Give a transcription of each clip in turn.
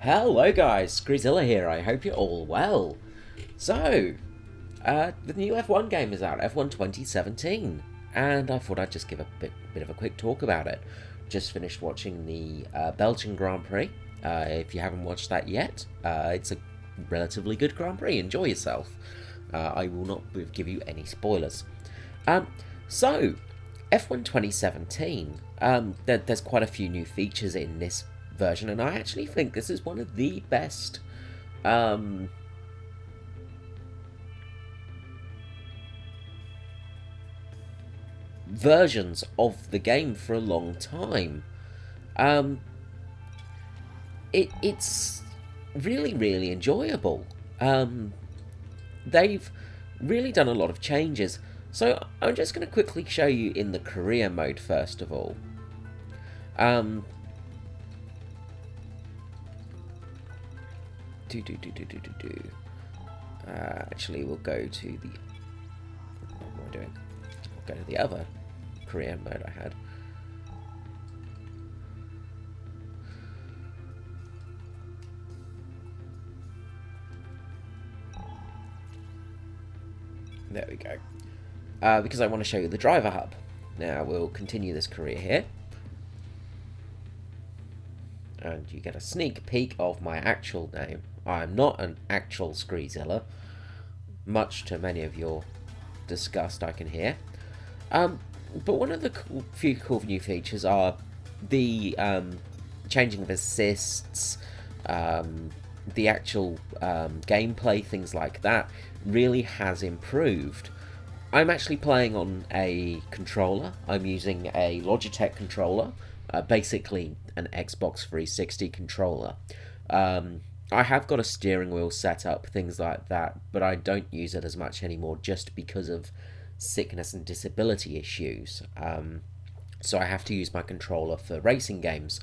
Hello guys, Screezilla here, I hope you're all well. So, the new F1 game is out, F1 2017, and I thought I'd just give a bit of a quick talk about it. Just finished watching the Belgian Grand Prix. If you haven't watched that yet, it's a relatively good Grand Prix, enjoy yourself. I will not give you any spoilers. So, F1 2017, there's quite a few new features in this version, and I actually think this is one of the best versions of the game for a long time. It's really enjoyable. They've really done a lot of changes. So I'm just going to quickly show you in the career mode first of all. Actually, we'll go to the. What am I doing? I'll go to the other career mode I had. There we go. Because I want to show you the driver hub. Now we'll continue this career here. And you get a sneak peek of my actual name. I am not an actual Screezilla, much to many of your disgust I can hear. But one of the few cool new features are the changing of assists, the actual gameplay, things like that, really has improved. I'm actually playing on a controller. I'm using a Logitech controller, basically an Xbox 360 controller. I have got a steering wheel set up, things like that, but I don't use it as much anymore just because of sickness and disability issues. So I have to use my controller for racing games,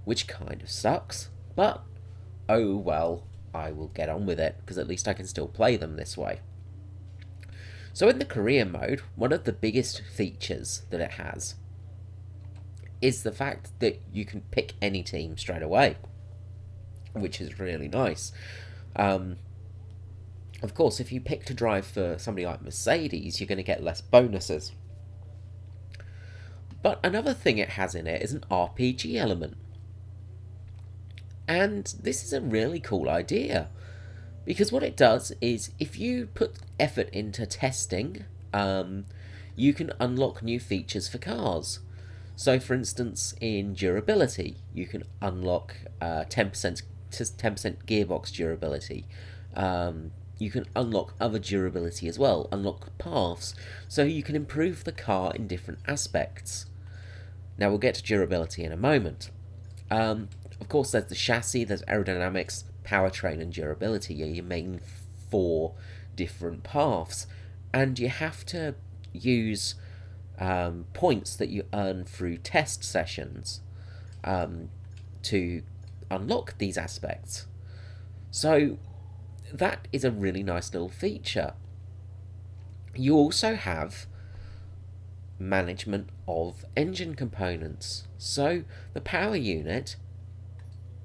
which kind of sucks, but oh well, I will get on with it, because at least I can still play them this way. So in the career mode, one of the biggest features that it has is the fact that you can pick any team straight away, which is really nice. Of course, if you pick to drive for somebody like Mercedes, you're going to get less bonuses. But another thing it has in it is an RPG element. And this is a really cool idea. Because what it does is, if you put effort into testing, you can unlock new features for cars. So, for instance, in durability, you can unlock 10% gearbox durability. You can unlock other durability as well, unlock paths, so you can improve the car in different aspects. Now, we'll get to durability in a moment. Of course, there's the chassis, there's aerodynamics, powertrain, and durability are your main four different paths, and you have to use points that you earn through test sessions to unlock these aspects. So that is a really nice little feature. You also have management of engine components. So the power unit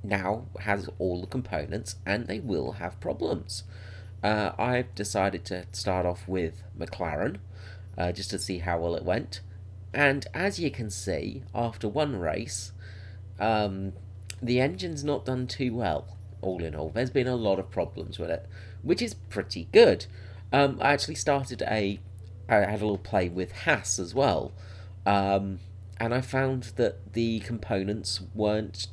now has all the components, and they will have problems. I've decided to start off with McLaren, just to see how well it went. And as you can see, after one race, the engine's not done too well, all in all. There's been a lot of problems with it, which is pretty good. I actually I had a little play with Haas as well, and I found that the components weren't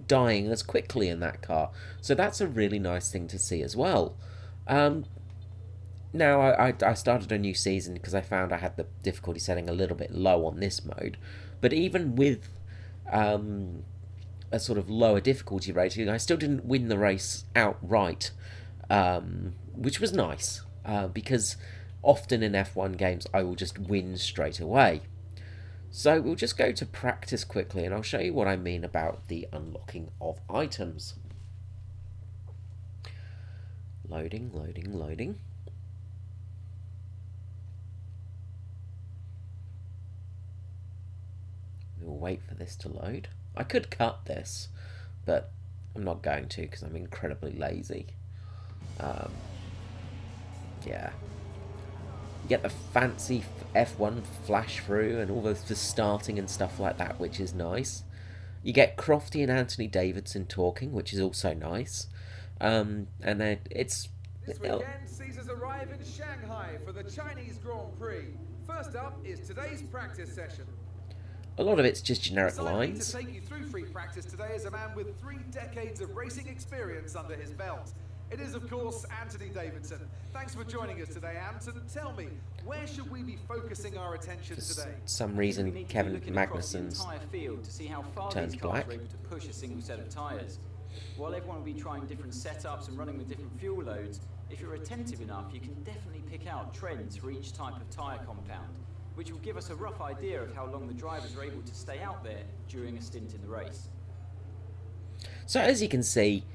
dying as quickly in that car. So that's a really nice thing to see as well. Now, I started a new season because I found I had the difficulty setting a little bit low on this mode. But even with a sort of lower difficulty rating, I still didn't win the race outright, which was nice, because often in F1 games I will just win straight away. So we'll just go to practice quickly, and I'll show you what I mean about the unlocking of items. Loading. We'll wait for this to load. I could cut this, but I'm not going to because I'm incredibly lazy. Yeah. You get the fancy F1 flash through and all the starting and stuff like that, which is nice. You get Crofty and Anthony Davidson talking, which is also nice. And then it's... This weekend sees us arrive in Shanghai for the Chinese Grand Prix. First up is today's practice session. A lot of it's just generic lines. To take you through free practice today is a man with 3 decades of racing experience under his belt. It is, of course, Anthony Davidson. Thanks for joining us today, Anton. Tell me, where should we be focusing our attention today? For some reason, Kevin Magnussen's field to see how far turns black. Are able to push a single set of tyres. While everyone will be trying different setups and running with different fuel loads, if you're attentive enough, you can definitely pick out trends for each type of tyre compound, which will give us a rough idea of how long the drivers are able to stay out there during a stint in the race. So as you can see,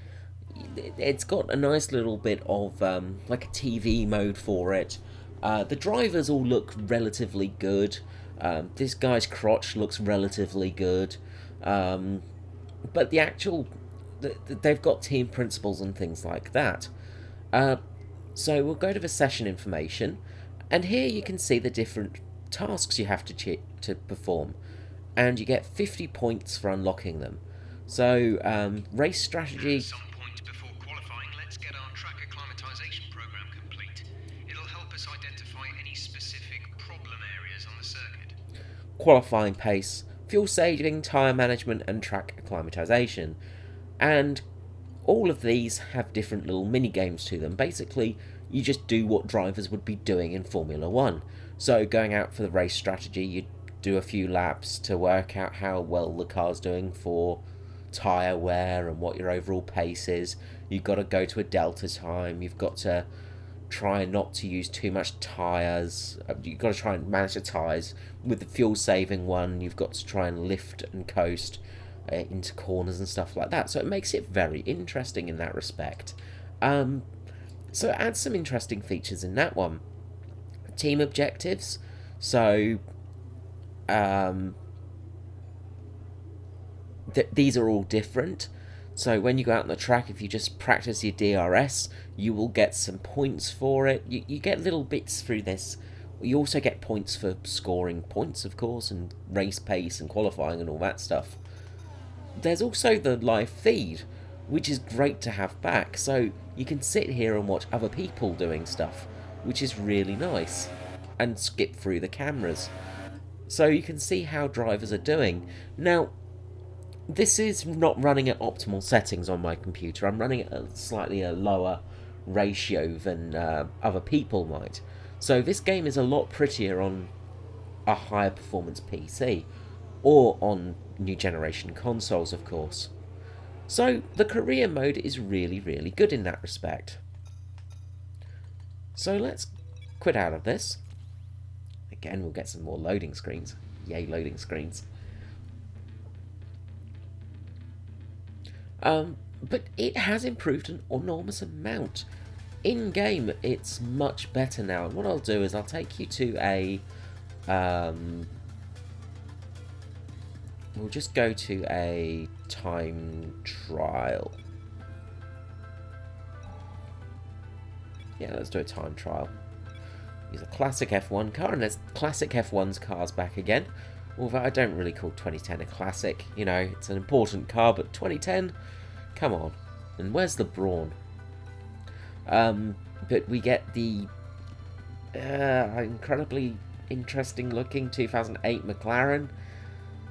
it's got a nice little bit of like a TV mode for it. The drivers all look relatively good. This guy's crotch looks relatively good. But the actual... they've got team principles and things like that. So we'll go to the session information. And here you can see the different tasks you have to perform. And you get 50 points for unlocking them. So, race strategy... qualifying pace, fuel saving, tyre management and track acclimatization. And all of these have different little mini games to them. Basically, you just do what drivers would be doing in Formula 1. So going out for the race strategy, you do a few laps to work out how well the car's doing for tyre wear and what your overall pace is. You've got to go to a delta time, you've got to try not to use too much tyres. You've got to try and manage the tyres. With the fuel saving one, you've got to try and lift and coast into corners and stuff like that. So it makes it very interesting in that respect. So it adds some interesting features in that one. Team objectives. So these are all different. So when you go out on the track, if you just practice your DRS, you will get some points for it. You get little bits through this. You also get points for scoring points, of course, and race pace and qualifying and all that stuff. There's also the live feed, which is great to have back. So you can sit here and watch other people doing stuff, which is really nice, and skip through the cameras. So you can see how drivers are doing. Now, this is not running at optimal settings on my computer. I'm running at a slightly lower ratio than other people might. So this game is a lot prettier on a higher performance PC, or on new generation consoles, of course. So the career mode is really, really good in that respect. So let's quit out of this. Again, we'll get some more loading screens. Yay, loading screens. But it has improved an enormous amount. In-game, it's much better now. And what I'll do is I'll take you to a... we'll just go to a time trial. Yeah, let's do a time trial. Use a classic F1 car, and there's classic F1's cars back again. Although I don't really call 2010 a classic. You know, it's an important car, but 2010, come on. And where's the brawn? But we get the incredibly interesting looking 2008 McLaren,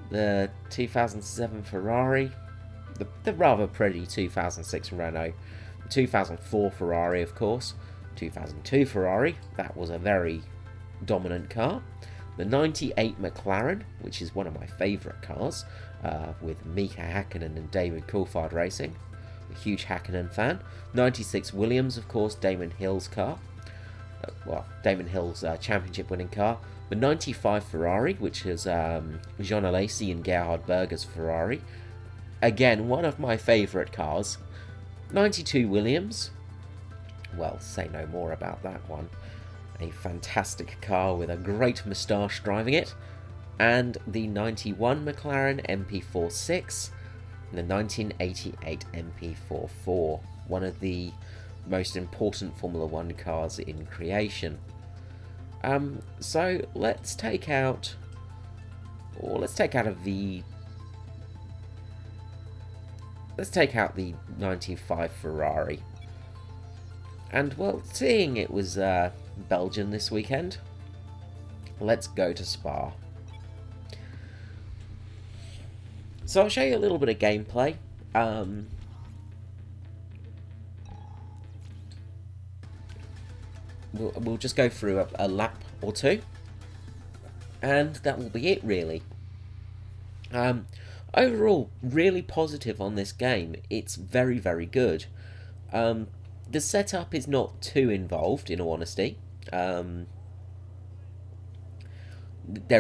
the 2007 Ferrari, the rather pretty 2006 Renault, the 2004 Ferrari, of course, 2002 Ferrari, that was a very dominant car. The 98 McLaren, which is one of my favourite cars, with Mika Hakkinen and David Coulthard racing. A huge Hakkinen fan. 96 Williams, of course, Damon Hill's car. Damon Hill's championship winning car. The 95 Ferrari, which is Jean Alesi and Gerhard Berger's Ferrari. Again, one of my favourite cars. 92 Williams. Well, say no more about that one. A fantastic car with a great moustache driving it. And the 91 McLaren MP46. the 1988 MP44, one of the most important Formula One cars in creation. So let's take out the 95 Ferrari. And well, seeing it was Belgian this weekend, let's go to Spa. So I'll show you a little bit of gameplay. We'll just go through a lap or two, and that will be it, really. Overall, really positive on this game. It's very, very good. The setup is not too involved, in all honesty. There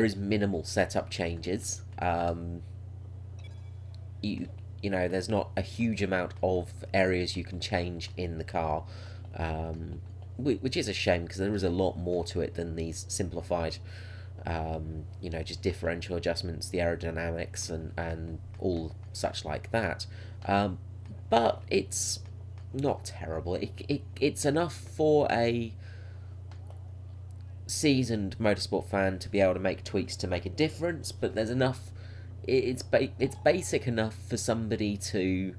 is minimal setup changes. You know, there's not a huge amount of areas you can change in the car, which is a shame, because there is a lot more to it than these simplified, you know, just differential adjustments, the aerodynamics, and all such like that. But it's not terrible. It's enough for a seasoned motorsport fan to be able to make tweaks to make a difference, but there's enough. It's basic enough for somebody to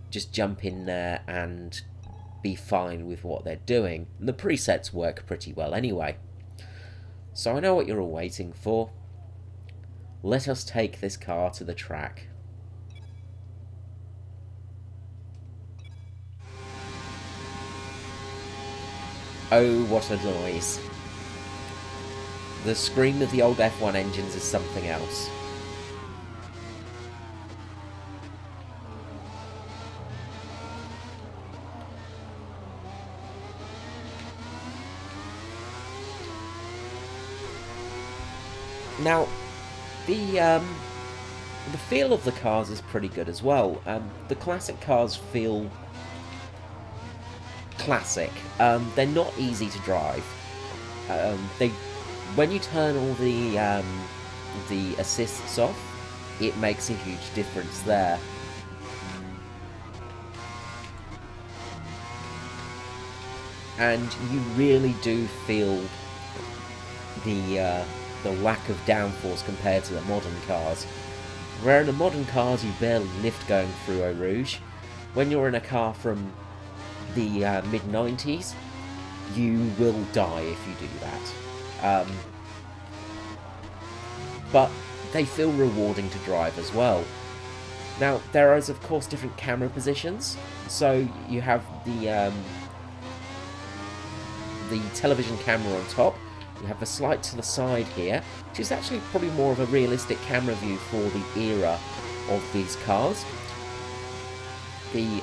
just jump in there and be fine with what they're doing. And the presets work pretty well anyway. So I know what you're all waiting for. Let us take this car to the track. Oh, what a noise. The scream of the old F1 engines is something else. Now, the feel of the cars is pretty good as well. The classic cars feel classic. They're not easy to drive. When you turn all the assists off, it makes a huge difference there. And you really do feel the lack of downforce compared to the modern cars. Where in the modern cars you barely lift going through Eau Rouge, when you're in a car from the mid-90s, you will die if you do that. But they feel rewarding to drive as well. Now, there is of course different camera positions, so you have the television camera on top. You have the slight to the side here, which is actually probably more of a realistic camera view for the era of these cars. The,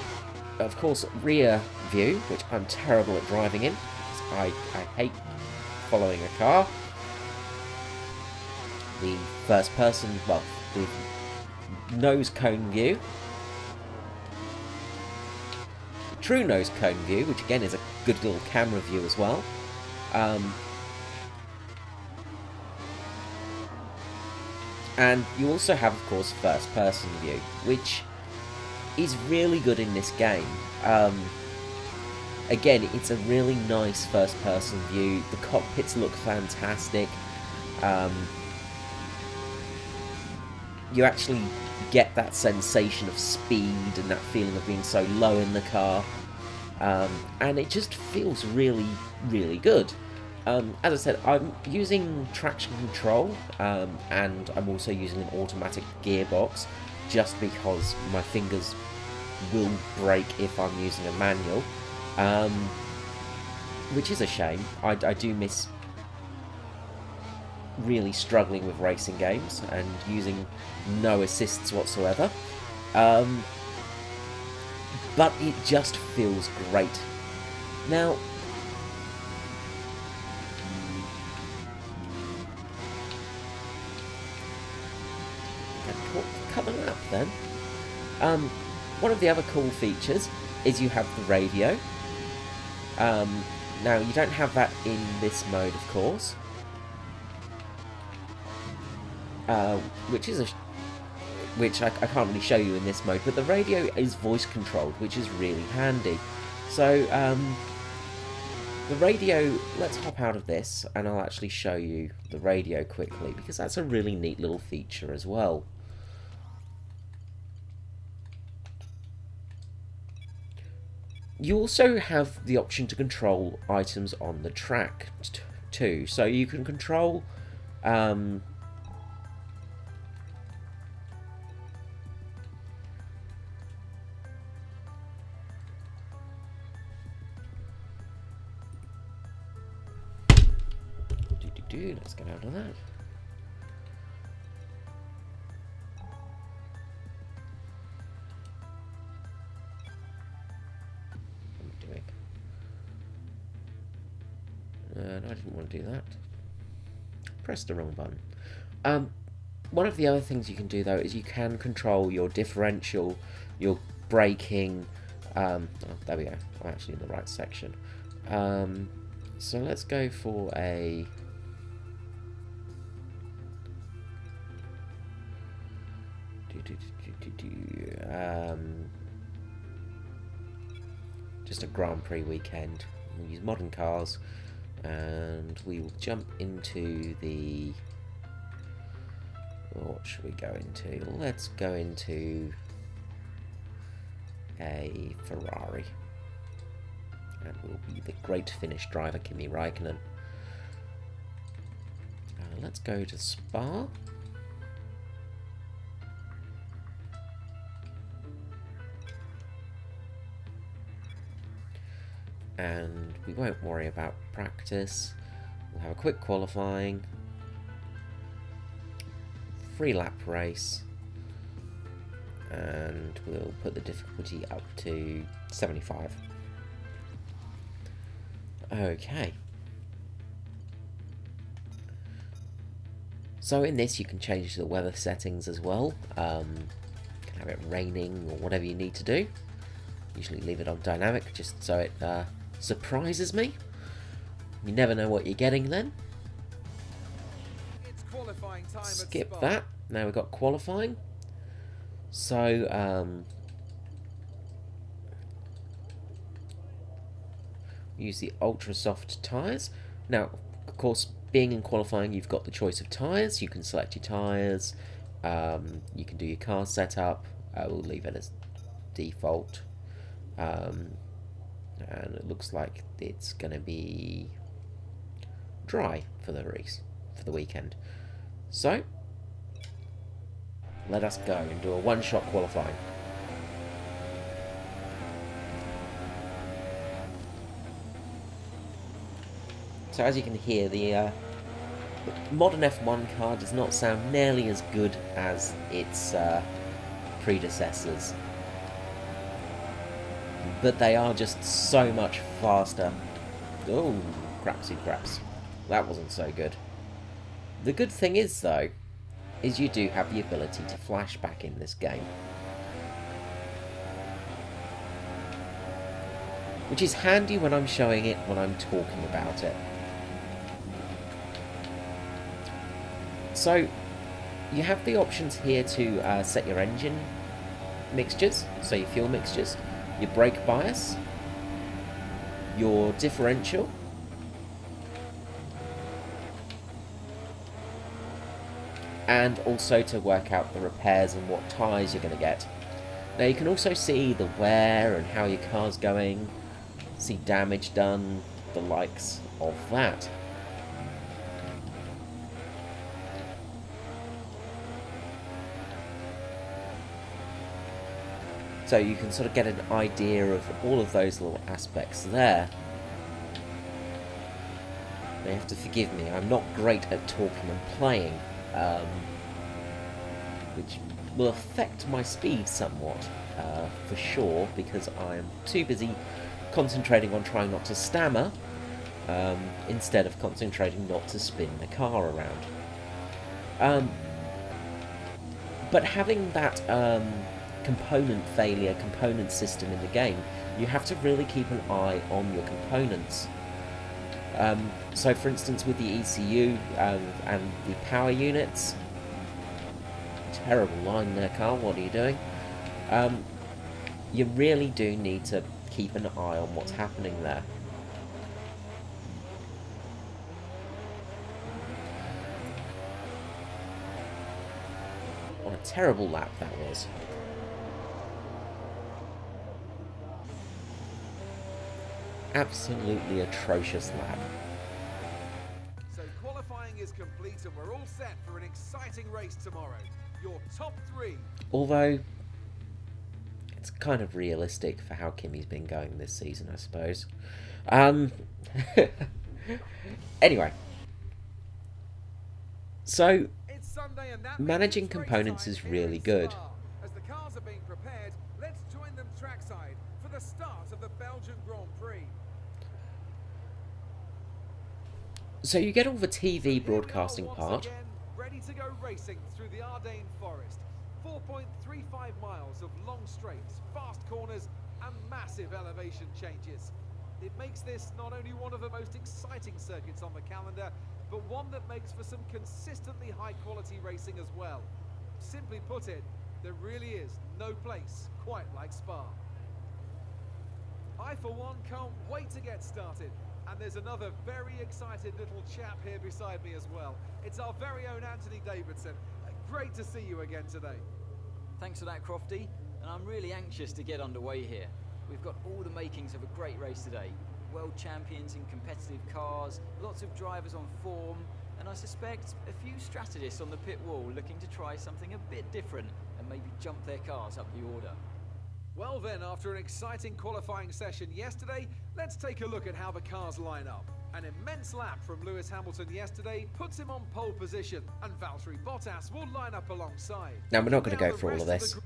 of course, rear view, which I'm terrible at driving in, because I hate following a car. The first person, well, the nose cone view. The true nose cone view, which again is a good little camera view as well. And you also have, of course, first-person view, which is really good in this game. Again, it's a really nice first-person view. The cockpits look fantastic. You actually get that sensation of speed and that feeling of being so low in the car. And it just feels really, really good. As I said, I'm using traction control, and I'm also using an automatic gearbox, just because my fingers will break if I'm using a manual, which is a shame. I do miss really struggling with racing games and using no assists whatsoever, but it just feels great. Now, coming up then, one of the other cool features is you have the radio. Now, you don't have that in this mode, of course, which is which I can't really show you in this mode, but the radio is voice controlled, which is really handy. So the radio, let's hop out of this and I'll actually show you the radio quickly, because that's a really neat little feature as well. You also have the option to control items on the track too, so you can control let's get out of that. No, I didn't want to do that. Press the wrong button. One of the other things you can do though is you can control your differential, your braking. Oh, there we go. I'm actually in the right section. So let's go for a. Just a Grand Prix weekend. We'll use modern cars. And we will jump into the... what should we go into? Let's go into a Ferrari. And we'll be the great Finnish driver, Kimi Räikkönen. Let's go to Spa. And we won't worry about practice. We'll have a quick qualifying, 3-lap race, and we'll put the difficulty up to 75. Okay. So in this you can change the weather settings as well. You can have it raining or whatever you need to do. Usually leave it on dynamic just so it surprises me. You never know what you're getting then. It's qualifying time. Skip that. Now we've got qualifying. So use the ultra soft tyres. Now, of course, being in qualifying, you've got the choice of tyres. You can select your tyres. You can do your car setup. We'll leave it as default. And it looks like it's going to be dry for the race, for the weekend. So, let us go and do a one-shot qualifying. So as you can hear, the modern F1 car does not sound nearly as good as its predecessors. But they are just so much faster. Oh, crapsy craps. That wasn't so good. The good thing is, though, is you do have the ability to flashback in this game. Which is handy when I'm showing it, when I'm talking about it. So, you have the options here to set your engine mixtures, so your fuel mixtures, your brake bias, your differential, and also to work out the repairs and what tyres you're going to get. Now you can also see the wear and how your car's going, see damage done, the likes of that. So you can sort of get an idea of all of those little aspects there. Now you have to forgive me, I'm not great at talking and playing, which will affect my speed somewhat, for sure, because I'm too busy concentrating on trying not to stammer, instead of concentrating not to spin the car around. But having that component system in the game, you have to really keep an eye on your components. So for instance with the ECU and the power units, terrible line there, Carl. What are you doing? You really do need to keep an eye on what's happening there. What a terrible lap that was. Absolutely atrocious lap. So qualifying is complete and we're all set for an exciting race tomorrow. Your top 3. Although, it's kind of realistic for how Kimmy's been going this season, I suppose. Anyway. So, It's Sunday and that managing means it's race components time is here really in good. Spa. As the cars are being prepared, let's join them trackside for the start of the Belgian Grand Prix. So you get all the TV Here we are broadcasting once part. again, ready to go racing through the Ardennes forest. 4.35 miles of long straights, fast corners and massive elevation changes. It makes this not only one of the most exciting circuits on the calendar, but one that makes for some consistently high quality racing as well. Simply put it, there really is no place quite like Spa. I for one can't wait to get started. And there's another very excited little chap here beside me as well. It's our very own Anthony Davidson. Great to see you again today. Thanks for that, Crofty. And I'm really anxious to get underway here. We've got all the makings of a great race today. World champions in competitive cars, lots of drivers on form, and I suspect a few strategists on the pit wall looking to try something a bit different and maybe jump their cars up the order. Well then, after an exciting qualifying session yesterday, let's take a look at how the cars line up. An immense lap from Lewis Hamilton yesterday puts him on pole position, and Valtteri Bottas will line up alongside. Now, we're not going to Now go the through all of rest this, the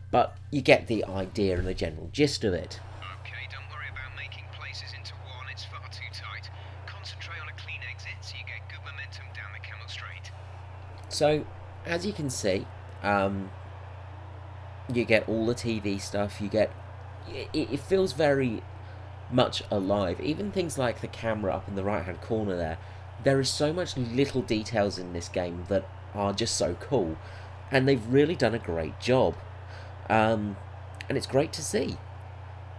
but you get the idea and the general gist of it. Okay, don't worry about making places into one, it's far too tight. Concentrate on a clean exit so you get good momentum down the Camel Straight. So, as you can see, you get all the TV stuff, you get... It feels very much alive. Even things like the camera up in the right-hand corner there. There is so much little details in this game that are just so cool. And they've really done a great job. And it's great to see.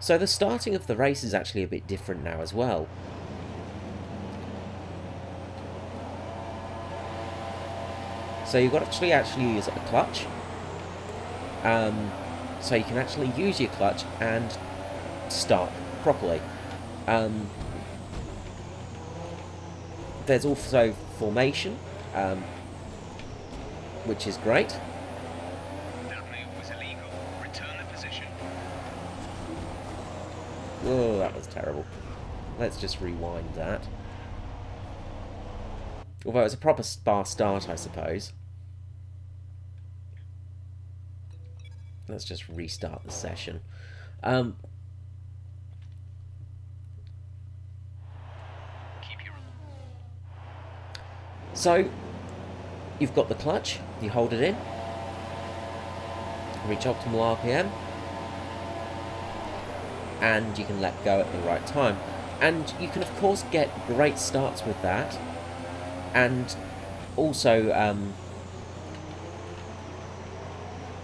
So the starting of the race is actually a bit different now as well. So you've got to actually use a clutch. So you can actually use your clutch and start properly. There's also formation, which is great. That move was illegal. Return the position. Whoa, that was terrible. Let's just rewind that. Although it's a proper Spa start, I suppose. Let's just restart the session. Keep your... So, you've got the clutch, you hold it in, reach optimal RPM, and you can let go at the right time. And you can of course get great starts with that, and also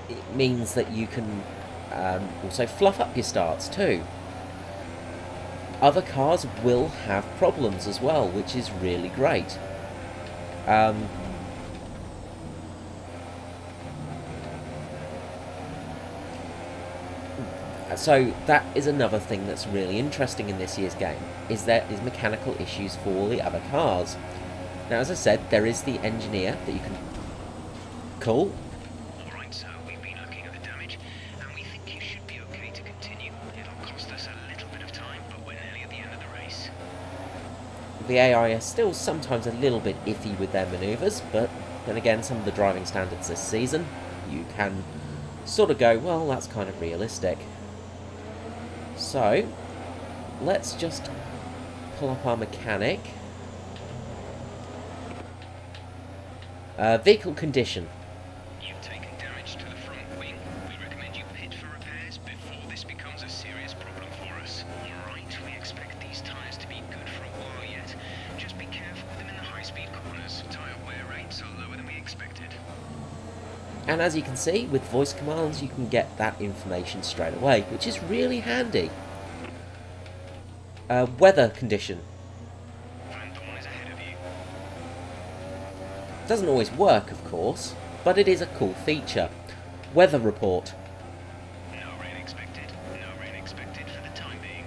it means that you can also fluff up your starts too. Other cars will have problems as well, which is really great. So that is another thing that's really interesting in this year's game, is there is mechanical issues for the other cars. Now, as I said, there is the engineer that you can call. Alright, so we've been looking at the damage, and we think you should be okay to continue. It'll cost us a little bit of time, but we're nearly at the end of the race. The AI is still sometimes a little bit iffy with their manoeuvres, but then again, some of the driving standards this season, you can sort of go, well, that's kind of realistic. So, let's just pull up our mechanic. Vehicle condition. You've taken damage to the front wing. We recommend you pit for repairs before this becomes a serious problem for us. Alright, we expect these tyres to be good for a while yet. Just be careful with them in the high-speed corners. Tyre wear rates are lower than we expected. And as you can see, with voice commands, you can get that information straight away, which is really handy. Weather condition. Vandawn is ahead of you. Doesn't always work, of course, but it is a cool feature. Weather report. No rain expected. No rain expected for the time being.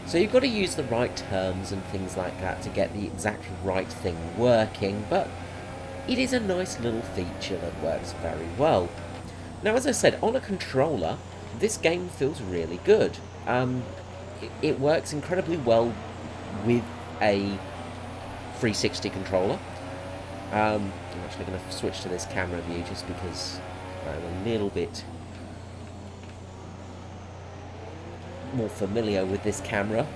So you've got to use the right terms and things like that to get the exact right thing working, but it is a nice little feature that works very well. Now, as I said, on a controller, this game feels really good. It works incredibly well with a 360 controller. I'm actually going to switch to this camera view just because I'm a little bit more familiar with this camera.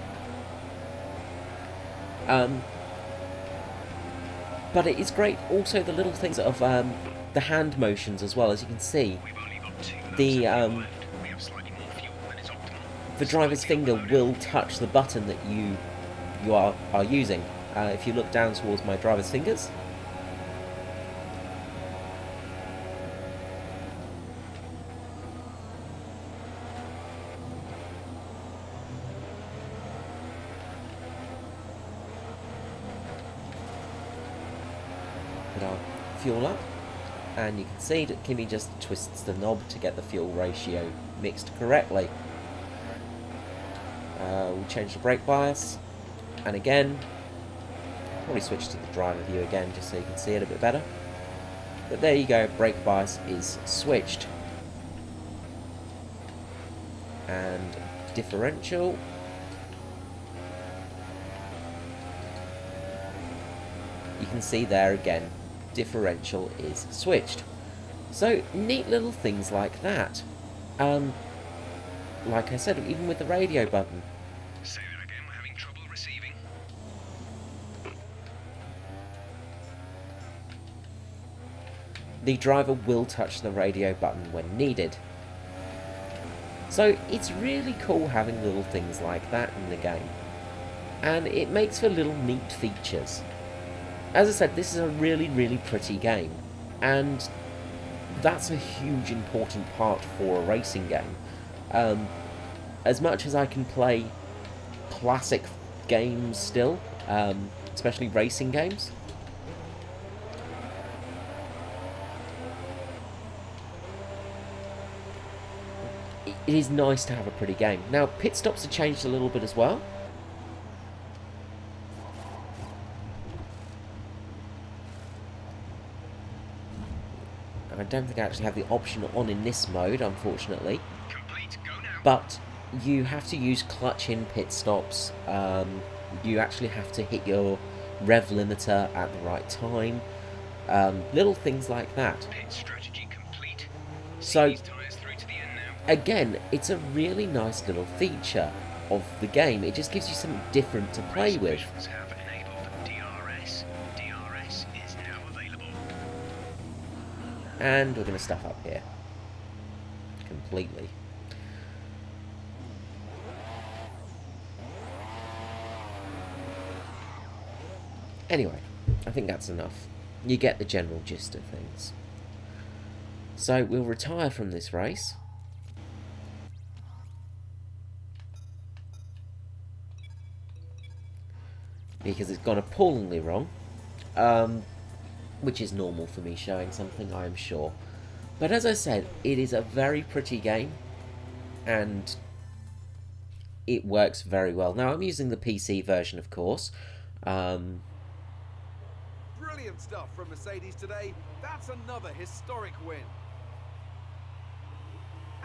But it is great also the little things of the hand motions as well. As you can see, We've only got 2 laps the of fuel left. We have slightly more fuel than is optimal. the driver's finger will touch the button that you are using. If you look down towards my driver's fingers, put our fuel up, and you can see that Kimmy just twists the knob to get the fuel ratio mixed correctly. We'll change the brake bias, and again, probably switch to the driver view again just so you can see it a bit better. But there you go, brake bias is switched. And differential. You can see there again, differential is switched. So neat little things like that. Like I said, even with the radio button. Say that again, we're having trouble receiving. The driver will touch the radio button when needed. So it's really cool having little things like that in the game. And it makes for little neat features. As I said, this is a really, really pretty game. And that's a huge important part for a racing game. As much as I can play classic games still, especially racing games, it is nice to have a pretty game. Now, pit stops have changed a little bit as well. I don't think I actually have the option on in this mode, unfortunately. Complete, go now. But you have to use clutch in pit stops. You actually have to hit your rev limiter at the right time. Little things like that. Pit strategy complete. So, These tyres through to the end now. again, it's a really nice little feature of the game. It just gives you something different to play with. Officials have enabled DRS. DRS is now available. And we're going to stuff up here. Completely. Anyway, I think that's enough. You get the general gist of things. So we'll retire from this race. Because it's gone appallingly wrong. Which is normal for me showing something, I am sure. But as I said, it is a very pretty game. And it works very well. Now, I'm using the PC version, of course. Brilliant stuff from Mercedes today. That's another historic win.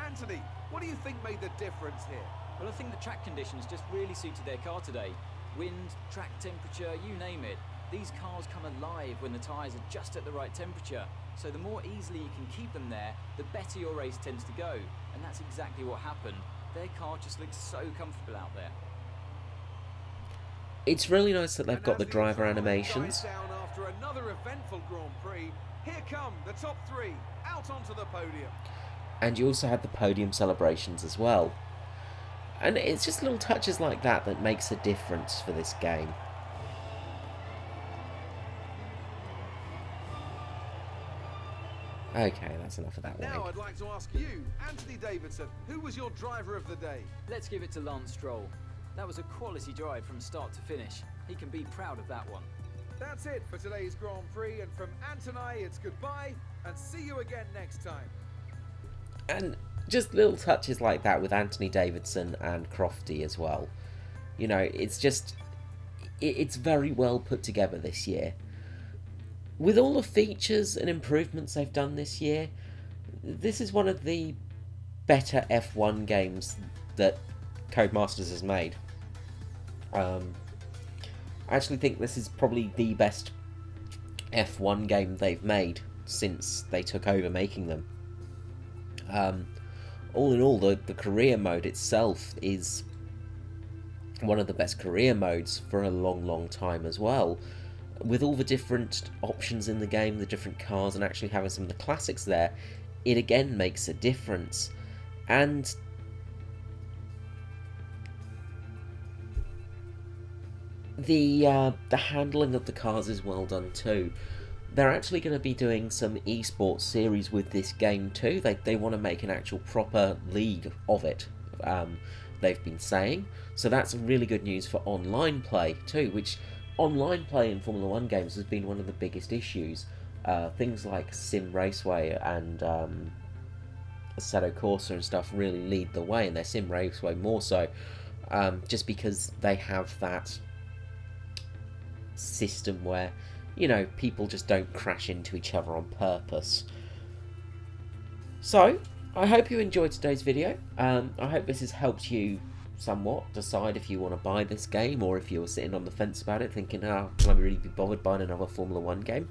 Anthony, what do you think made the difference here? Well, I think the track conditions just really suited their car today. Wind, track temperature, you name it. These cars come alive when the tyres are just at the right temperature. So the more easily you can keep them there, the better your race tends to go. And that's exactly what happened. Their car just looks so comfortable out there. It's really nice that they've And got as the the driver excitement animations. dies down after another eventful Grand Prix, here come the top three out onto the podium. And you also had the podium celebrations as well. And it's just little touches like that that makes a difference for this game. Okay, that's enough of that Now wank. I'd like to ask you, Anthony Davidson, who was your driver of the day? Let's give it to Lance Stroll. That was a quality drive from start to finish. He can be proud of that one. That's it for today's Grand Prix, and from Ant and I, it's goodbye, and see you again next time. And just little touches like that with Anthony Davidson and Crofty as well. You know, it's just... it's very well put together this year. With all the features and improvements they've done this year, this is one of the better F1 games that Codemasters has made. I actually think this is probably the best F1 game they've made since they took over making them. All in all, the career mode itself is one of the best career modes for a long time as well. With all the different options in the game, the different cars, and actually having some of the classics there, it again makes a difference. And the handling of the cars is well done too. They're actually going to be doing some esports series with this game too. They want to make an actual proper league of it, they've been saying. So that's really good news for online play too, which online play in Formula 1 games has been one of the biggest issues. Things like Sim Raceway and Assetto Corsa and stuff really lead the way, and their Sim Raceway more so, just because they have that system where, you know, people just don't crash into each other on purpose. So, I hope you enjoyed today's video. I hope this has helped you somewhat decide if you want to buy this game, or if you're sitting on the fence about it thinking, oh, can I really be bothered buying another Formula 1 game?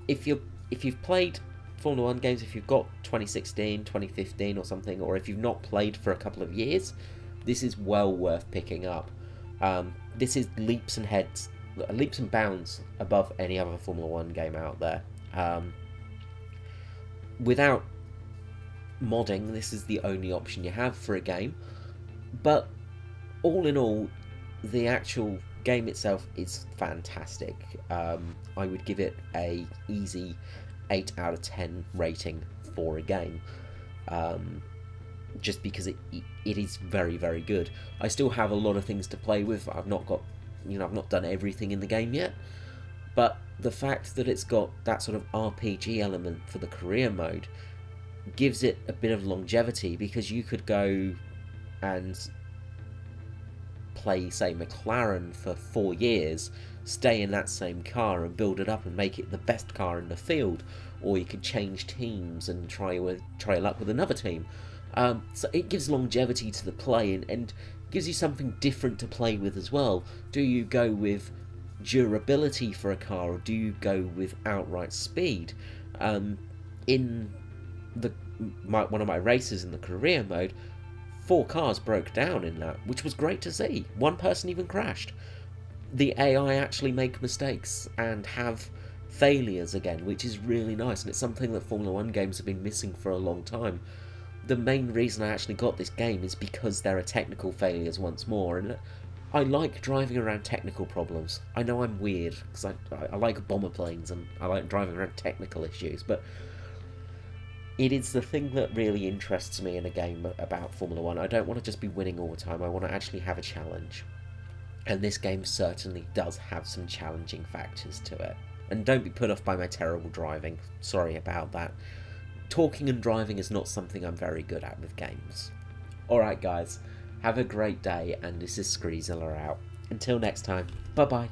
If you've played Formula 1 games, if you've got 2016, 2015 or something, or if you've not played for a couple of years, this is well worth picking up. This is leaps and bounds above any other Formula 1 game out there. Without modding, this is the only option you have for a game, but all in all, the actual game itself is fantastic. I would give it a easy 8 out of 10 rating for a game, just because it is very good. I still have a lot of things to play with. I've not done everything in the game yet, but the fact that it's got that sort of RPG element for the career mode gives it a bit of longevity, because you could go and play, say, McLaren for 4 years, stay in that same car and build it up and make it the best car in the field, or you could change teams and try luck with another team. So it gives longevity to the play, and gives you something different to play with as well. Do you go with durability for a car, or do you go with outright speed? In one of my races in the career mode, 4 cars broke down in that, which was great to see. One person even crashed. The AI actually make mistakes and have failures again, which is really nice, and it's something that Formula 1 games have been missing for a long time. The main reason I actually got this game is because there are technical failures once more, and I like driving around technical problems. I know I'm weird, because I like bomber planes and I like driving around technical issues, but it is the thing that really interests me in a game about Formula 1. I don't want to just be winning all the time, I want to actually have a challenge. And this game certainly does have some challenging factors to it. And don't be put off by my terrible driving, sorry about that. Talking and driving is not something I'm very good at with games. Alright guys, have a great day, and this is Screezilla out. Until next time, bye bye.